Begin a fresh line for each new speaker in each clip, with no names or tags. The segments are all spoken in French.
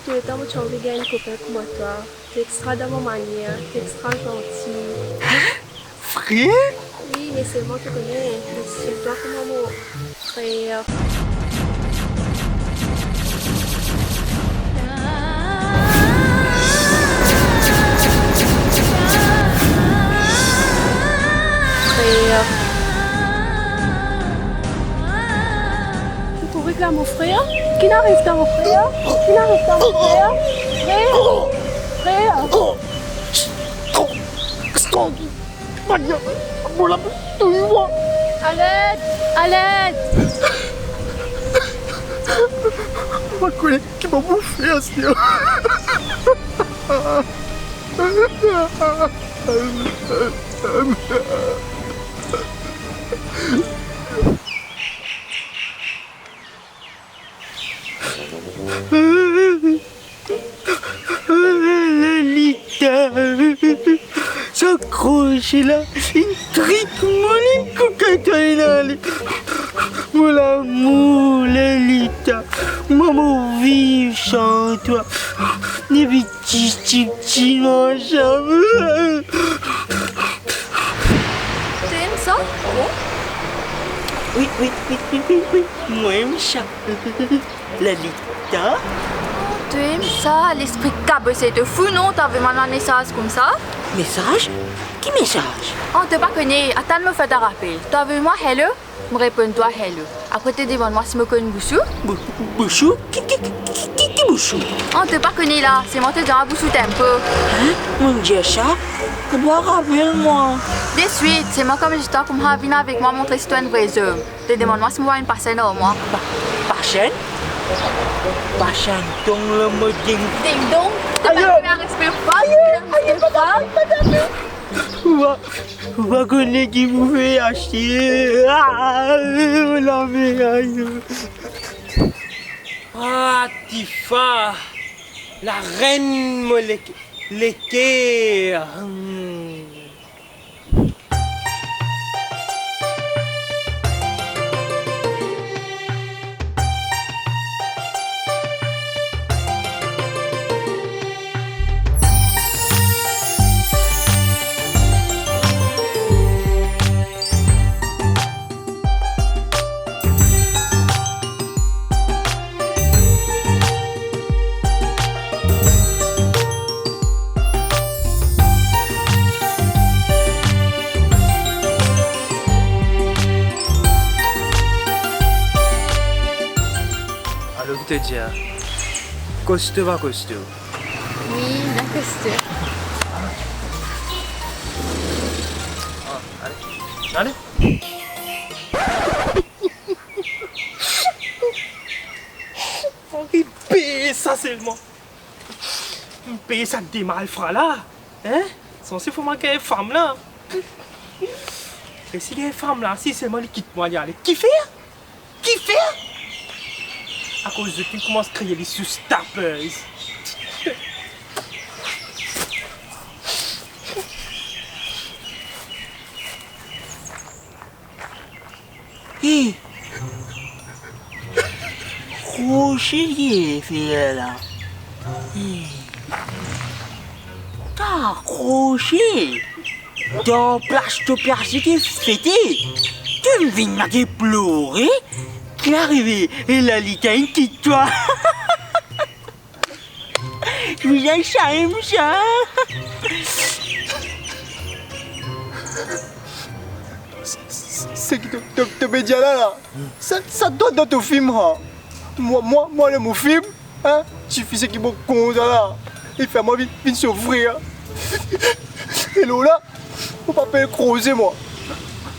Tu es tellement envie de gagner un copain comme toi. Tu es extra dans mon manière, tu es extra gentil.
Frère?
Oui, mais seulement tu connais. Je suis toi comme mon frère. Frère. Tu trouves que là, mon frère? Qui n'arrive pas, mon frère? Qui n'arrive pas, mon frère? Frère? À l'aide! À l'aide!
Ma collègue qui m'a bouffé à ce lieu. Lolita, s'accroche là, une trique molle cocaïne. Mon amour, Lolita, maman vive sans toi, les petits manches.
Tu aimes ça?
Oui, moi j'aime ça. Lolita.
Tu aimes ça, l'esprit cabossé de fou, non? T'as vu un message comme ça?
Message? Qui message?
On te pas connaît, attends me faire un rappel. T'as vu moi hello? Me réponds-toi hello. Après tu demandes moi si me connais Bouchou?
Bouchou? Qui Bouchou?
On te pas connaît là, c'est moi te dire à Bouchou t'aimes peu.
Hein? Mon Dieu, ça? Je dois rappeler moi.
De suite, c'est moi comme j'étais comme venir avec moi montrer si tu es une vraie homme. Te demande moi si moi une personne ou moi.
Personne? Personne, donc le mot ding.
Ding dong, t'as pas un respect pas?
On va connaître qui vous fait acheter. La merde. Ah, Tifa, la reine moléculaire.
Alors, je te dis, costaud va costaud.
Oui, bien costaud.
Allez. Il paye ça seulement. Il paye ça des malfrats là. Hein? Censé faut manquer une femme là. Et si les femmes là, si seulement les quitte moi, aller. Qui fait? Qui fait? À cause de qui commence à crier les sous-tapeuses.
Hé! Rocher fait là. T'as accroché. Dans place de plastique fêté. Tu me viens à déplorer. Qui est arrivé et la litaine quitte toi. Je vous en charme ça.
C'est que te média là, ça donne dans ton film. Hein. Moi, le mon film, hein, suffit ce qui me compte là. Il fait moi vite s'ouvrir. Et là, faut pas payer creuser moi.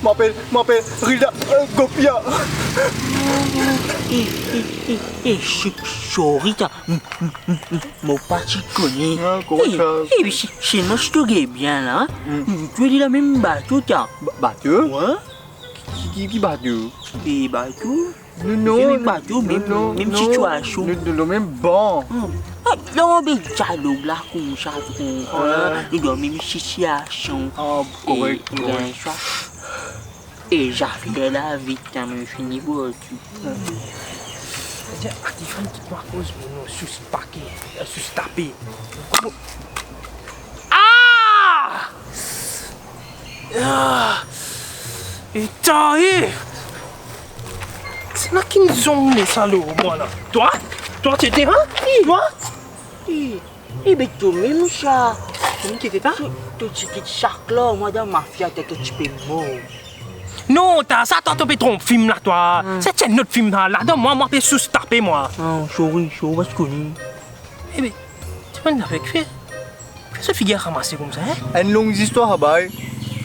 m'appelle Rida Gopia.
Chorita, mon parti connaît.
Ah, comment ça?
C'est notre story bien là. Tu es la même bateau, tiens.
Bateau?
Ouais.
Qui bateau?
Et bateau?
Non,
même bateau, même situation.
Le même banc.
Là, on est dialogue là, comme ça, nous dans la même situation.
Ah, correct.
Et j'arrive là vite, mais fini pour tout.
Tiens, Atifan qui m'a cause mon sus-paqué, sus-tapé. Ah! Et t'as c'est là qu'ils ont les salauds, moi là. Toi, tu étais, hein? Toi?
Eh bien, toi-même, ça.
Tu qui étais là?
Tout ce qui est chaque là, moi, dans ma fille, t'es un petit peu mort.
Non, t'as ça, t'as tombé ton film là, toi. C'est un autre film là. Là-dedans, moi, t'es sous-tapé, moi.
Ah, sorry, on va se connaître.
Eh bien, tu peux nous avec fait? Qu'est-ce que ce figure ramassé comme ça, hein?
Une longue histoire, Habaï.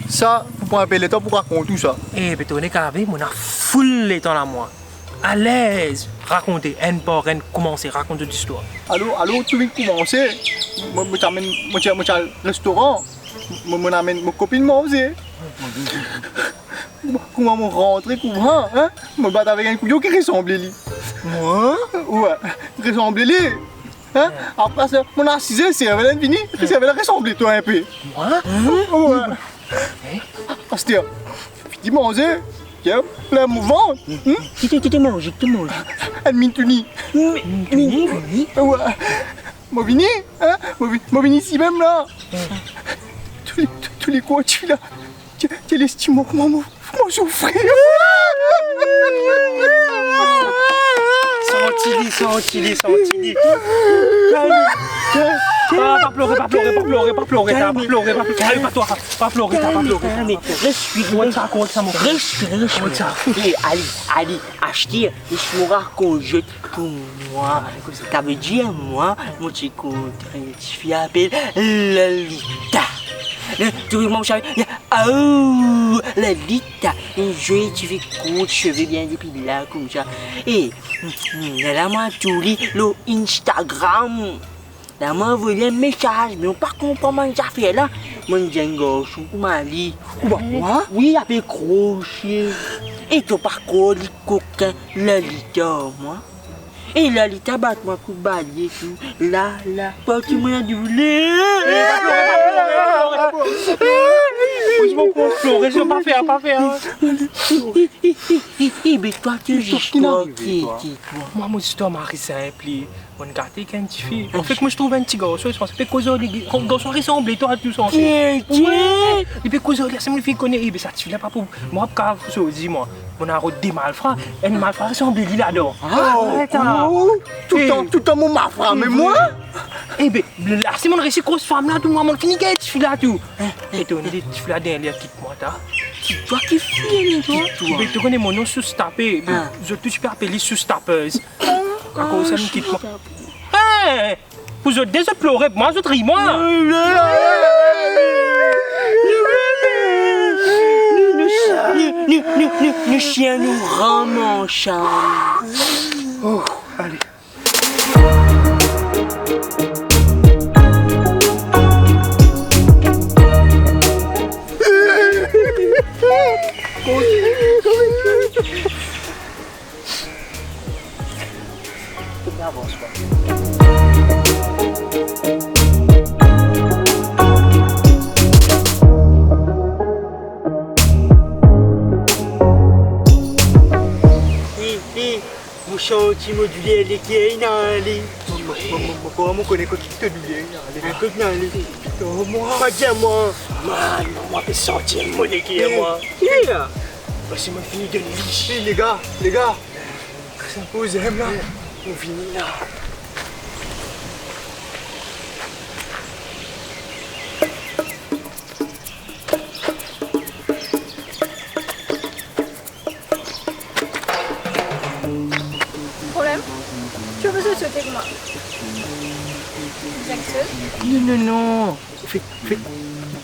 Ça, vous pouvez appeler le temps pour raconter tout ça.
Eh bien, tu es carré, on a full les temps là, moi. À l'aise, raconter, commencer, raconter l'histoire.
Allô, tu viens de commencer. Moi, t'amène, moi, j'ai un restaurant. Moi, j'amène ma copine, moi aussi. Comment me rentrer, comment, hein? Me battre avec un couillon qui ressemble à lui. Moi? Ouais, ressemble à lui. Hein? Après ça, mon assise, c'est elle est finie, c'est elle ressemble à toi un peu.
Moi?
Ouais. Parce que, tu manges, tu as plein de mouvement.
Qui te mange,
Elle mine tuni. Ouais. Moi, vini, hein? Moi, vini ici même là. Tous les coins, tu là. Tu l'estimes comment souffrir.
Senti-les. Pas pleurer. Pas
respire. Allez, acheter, je me raconte pour moi. Ça veut dire, moi, mon petit contre, tu fais appel Lolita. Tu vois, mon chéri, oh, Lolita, tu fais court, cheveux bien dépilés là, comme ça. Et là, moi, tu lis le Instagram. Là, moi, vous voulez un message, mais on ne comprend pas comment ça fait là. Moi, je dis un gauche, comment dit. Quoi? Oui, avec crochet. Et tu par contre, les coquins, Lolita, moi. Et Lolita, bat-moi pour balayer tout. Là, pas tu m'as dit,
je vais pleurer, je vais pas faire.
Mais toi, tu es juste qui
Moi, mon histoire m'a simple. On gâté qu'un petit fille. En fait, moi, je trouve un petit garçon. Je pense que cause les garçons ressemblent, toi, tout ça.
et
puis, cause les c'est mon fille connaît. Et bien, ça, tu l'as pas pour moi, car, dis-moi. On a des malfrats. Un malfrat ressemble à là-dedans.
Tout le temps, mon malfrat, mais moi?
Eh bien, là, c'est mon récit grosse femme là, tout, moi, mon fini, tu fais là, tout. Et tu as des petits là derrière, quitte-moi, t'as.
toi qui fais, toi.
Mais tu connais mon nom sous-tapé. Je peux appeler sous-tapeuse. À cause de ça, quitte-moi. Hé! Vous êtes déjà pleuré, moi, je ris, moi.
Le chien nous rend mon charme.
Oh, allez.
Avance pas. Mon chantier modulé lesquels n'allez.
Comment connaît quoi qui te douille?
Oh, moi, pas bien, moi.
Man, moi, je sentir mon équipe, moi. C'est moi fini de liche.
Les gars, vous aimez là?
On finit là.
Problème? Tu veux se sauter comment?
seul.
Non.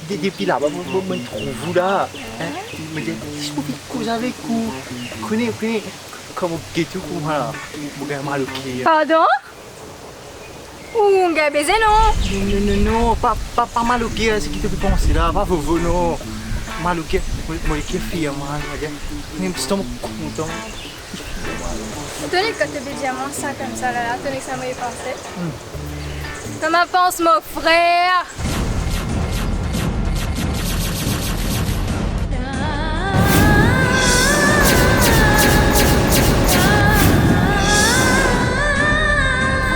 Depuis là-bas, je me trouve là. Je me dis, si je peux causer avec vous, connais, comme vous guettez comme ça, vous avez mal au pied.
Pardon? Ou on a baisé, non?
Non, pas mal au pied, c'est ce qui te fait penser là, pas vous, non. Mal au pied, moi, qui est fier, moi, je me dis, content.
Tenez que tu dis diamants, ça comme ça, là, tenez que ça m'ait pensé. Comment pense mon frère?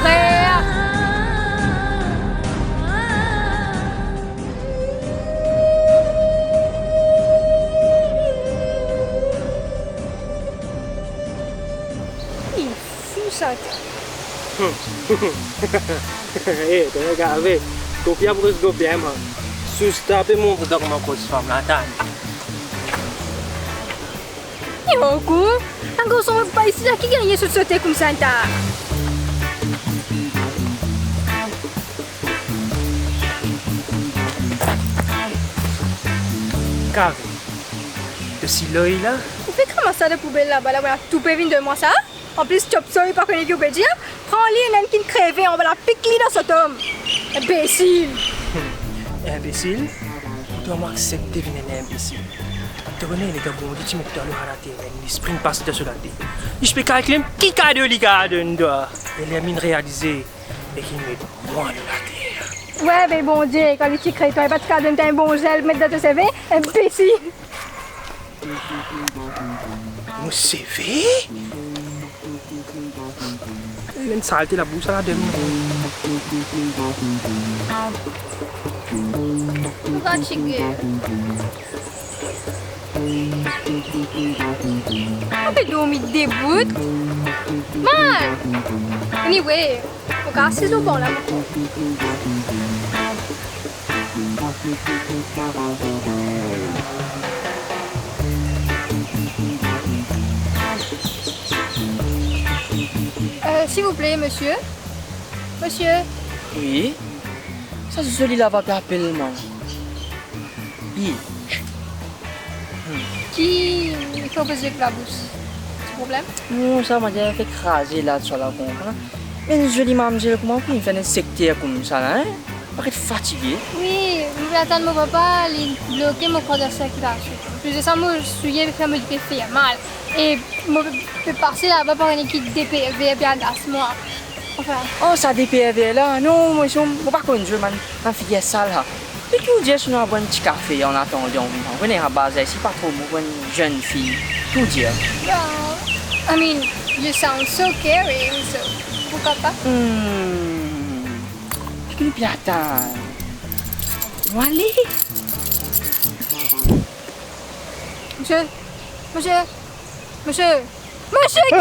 Frère!
Il est fou ça.
Eh, tu regardes, copier pour ce copier, moi. Sous-taper mon document pour ce femme là,
Yoko, un garçon pas ici là qui gagne sur sauter comme ça.
Carré. De si l'œil là.
Vous faites comment ça de poubelle là-bas, là, voilà, tout peut venir de moi ça? En plus, tu as pas connu que dire. Prends-les, même qui ne crève, on va la piquer dans cet homme. Imbécile!
Imbécile? Tu dois m'accepter d'être un imbécile. Tu connais les gars, bon, tu me dois le rater, il sprint passe de cela. Je peux calculer qui a de l'IGA de doigt. Il est mine réalisé et qui met loin de la terre.
Ouais, mais bon Dieu, quand les petits crétins, pas de cas d'un un bon gel, mettre dans ton CV, imbécile!
Mon CV? Il a une saleté la bouche à la demi.
Pourquoi chiquer? Mais donc, il déboute. Man! Anyway, regarde, c'est au bon là. S'il vous plaît, monsieur. Monsieur.
Oui? Ça, c'est celui-là va appeler moi. Oui.
Qui fait poser la bouche? C'est problème?
Non, ça m'a déjà fait craser là sur la pompe. Mais une jolie mademoiselle, comment il fait un secteur comme ça, hein? Paraît fatigué.
Oui, je vais attendre mon papa, il bloquer mon corps de circulation. Plus de ça, moi, je suis avec me fait mal. Et je peux passer là-bas par une équipe DPV bien à moi. Enfin.
Oh, ça DPV là? Non, moi, je ne peux pas conduire ma fille sale là. Et tu dis, je vais boire un petit café en attendant. On venir à base ici, pas trop, moi, une jeune fille. Tout dire.
I mean, you sound so caring, so pourquoi pas?
Je ne peux pas attendre. Où aller?
Monsieur qui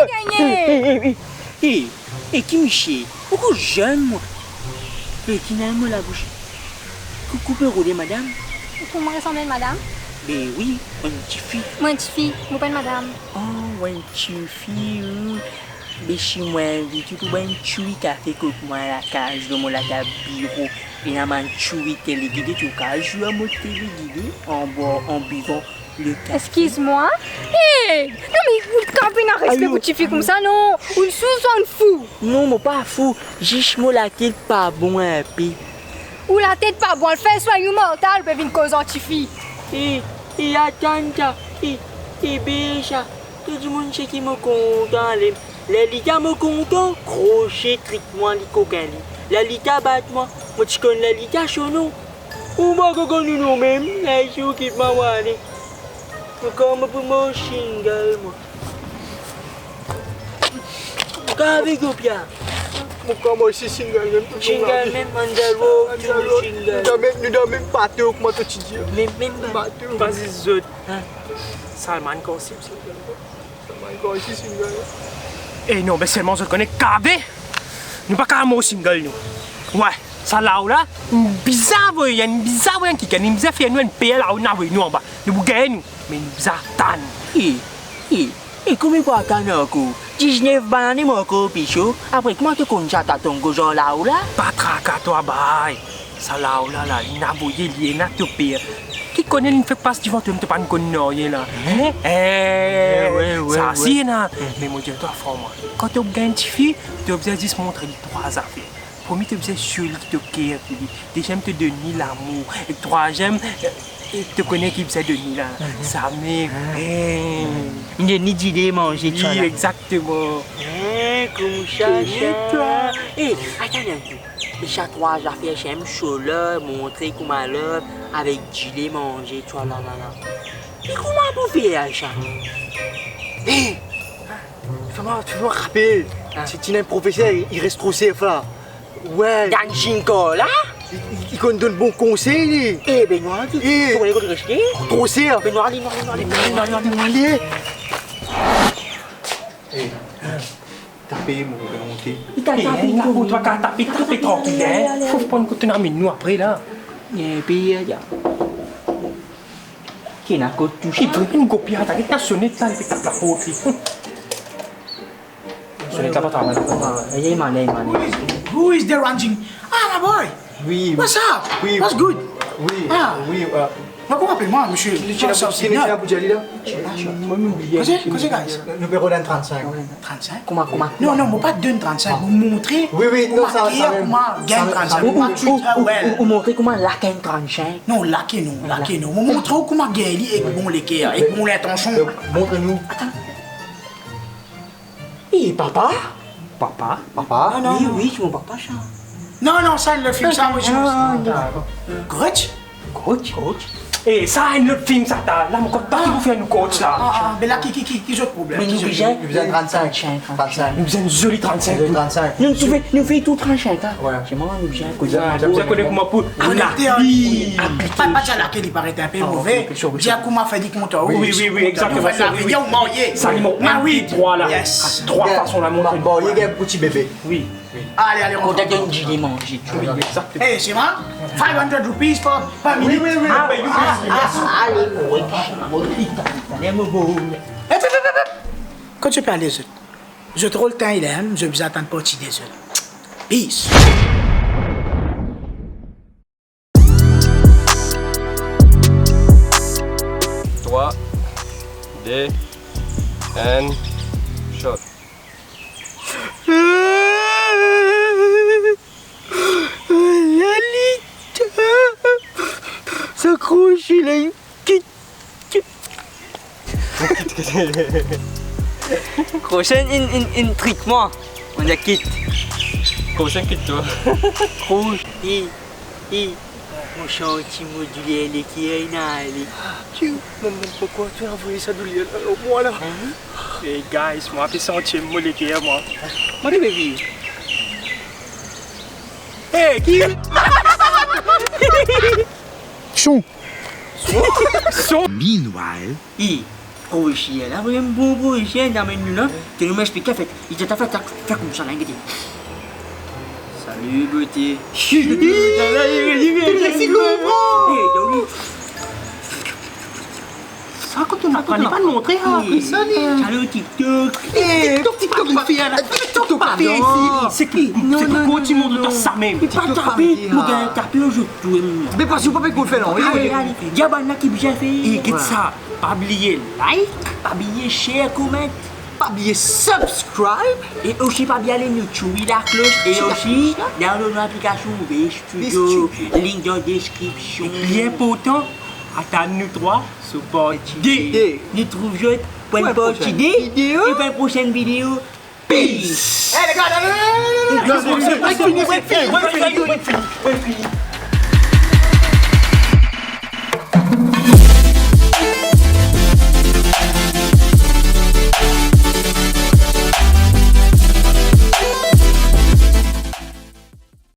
gagne!
Qui Michel? Pourquoi jeune, moi? Qui n'a pas la bouche? Coucou, peut rouler, madame?
Vous me ressemblez, madame?
Mais oui, une petite fille.
Moi, une petite fille, je m'appelle madame.
Oh, une petite fille. Mais chez moi, tu peux une chui café que moi à la cage de mon bureau. Et la man chui téléguidé, tu cas jouer à mon téléguidé en buvant le café.
Excuse-moi? Hé! Non, mais vous campez n'a respect pour petite fille comme ça, non? Ou une sous-son fou?
Non, moi pas fou. Juste moi la tête pas bon un peu.
Ou la tête pas bon, le fait soit mortal, peut venir cause anti-fille.
Et attends, et déjà, tout le monde sait qui me content. Les litas me content, crochet, trique-moi, les coquins. La lita bat-moi, moi tu connais la lita chaud, non? Ou moi je connais nous-mêmes, la chou qui m'a walé. Comme pour mon single, moi. Qu'avec vous, Pierre?
Moi aussi single,
Single, même Mandalo, single.
Nous devons même battre au comment tu dis.
Même
Battre.
Vas-y, zut. Salman Gossip.
Salman Gossip single.
Eh non, mais seulement je connais KB. Nous pas qu'à mon single, nous. Ouais, ça là, bizarre, il y a une bizarre qui gagne, une bizarre fait nous une PL là, nous en bas. Nous gagnons, mais nous bizarre tan.
Et Et comment quoi t'as encore 19 bananes encore, Pichot. Après, comment tu connais ça, t'as ton goujon là ou là?
Pas traquer toi, bye. Ça là ou là, il n'a bouillé, il n'a te pire. Qui connaît, il ne fait pas ce qu'il faut, tu ne te pas connaître, là.
Ouais.
Ça, c'est là. Mais moi, je dois faire moi. Quand tu gagnes une fille, tu as besoin de se montrer les 3 affaires. Premier, tu as besoin de celui qui te care. Deuxième, te donner l'amour. Et troisième, tu connais qui besoin de donner là. Ça m'est.
Il n'y a ni d'idée manger, tu vois.
Oui, exactement.
Comme ça. Eh, attends un peu. Les chats 3 affaires, j'aime chaud là, montrer comment l'œuvre avec gilet manger, tu vois là. Et comment vous faites, Aïcha?
Hé fais-moi rappeler. C'est un professeur, il reste trop safe là. Ouais.
Dans Jinko là?
Il donne bon conseil, lui.
Eh, Benoît, tu connais quoi de rester?
Trop safe.
Benoît, allez.
Allez. T'as payé mon remonté.
Tu vas taper tranquille, hein. Faut prendre que tu n'as mis nous après là.
Et puis, qui n'a qu'à toucher?
Il faut une copie à ta sonné ça, et tape la porte. Sonné la porte.
Il est malin.
Who is there ranching? Ah, my boy.
Oui.
What's up?
Oui.
What's good?
Oui.
Ah.
Oui.
Comment appelez-moi, monsieur?
C'est la Boudjali là?
Qu'est-ce que guys?
Numéro d'un 35.
35?
Comment?
Non, moi pas de 35. Vous montrer.
Oui, non, ça va.
Comment gagne 35? Vous montrez
Ou montrer comment la canne 35.
Non, laquez nous. Vous montrez comment gagne et bon l'équerre, et bon l'intention.
Montre-nous.
Et papa?
Papa?
Papa?
Oui, c'est mon papa, ça.
Non, ça, le film, ça, monsieur. Grutch?
Coach.
Eh, ça, un autre film, ça t'a. Là, mon coach, pas qui vous fait un coach là.
Mais là, qui est le problème?
Mais nous,
Il besoin de 35.
Nous faisons une jolie 35.
35.
Nous fait tout 35, hein.
Ouais.
C'est moi, nous, bien.
Vous connaissez comment pour.
Pas déjà là qu'il paraît un peu mauvais. Dis à comment fait des compteurs.
Oui, exactement.
Il y a un marié.
Ça, il manque
oui.
3 là.
Yes.
3 façons la montrer.
Bon, il y a un petit bébé.
Oui.
Allez,
On
on
t'a donné un gilet manger.
Oui, exactement.
Hey, c'est moi? 500 rupees par minute.
Oui.
Ah, ben, you
Allez, moi,
Quand tu parles des autres, je trouve le temps, il aime, je vous attends pas au-dessus des autres. Peace.
Trois, deux, and shot.
Ça croche, il a une petite. Prochaine, une trick, moi. On a quitte.
Prochain que toi.
Rouge. Mon chantier modulaire, les qui est allé.
Pourquoi tu as envoyé ça d'oublier au moi là? Eh, guys, moi, puis sentier moléculaire, moi.
Moi, les bébés.
Eh, qui?
Chou.
Meanwhile.
Pour chien, là, vous avez un bon chien dans le menu là. Tu nous m'expliques, en fait. Il t'a fait comme ça, là, regardez. Salut, beauté.
Ça, quand on n'apprend pas de montrer, hein.
Salut, TikTok.
TikTok, ma fille, TikTok, pas fait ici.
C'est qui? C'est qui continue de faire ça même?
Pas taper, mon gars, taper aujourd'hui.
Mais pas si vous pas qu'on le fait non.
Allez, Diabana qui bien fait.
Et qu'est-ce ça? Pas oublier like,
Pas bien share, comment.
Pas oublier subscribe.
Et aussi pas bien aller YouTube, la cloche. Et aussi, download l'application V Studio. Link dans la description.
bien important, attends-nous 3 sur D.
Nous trouvons pour une prochaine vidéo. Et pour une prochaine vidéo. Peace.
Eh les gars, non,
C'est pas fini,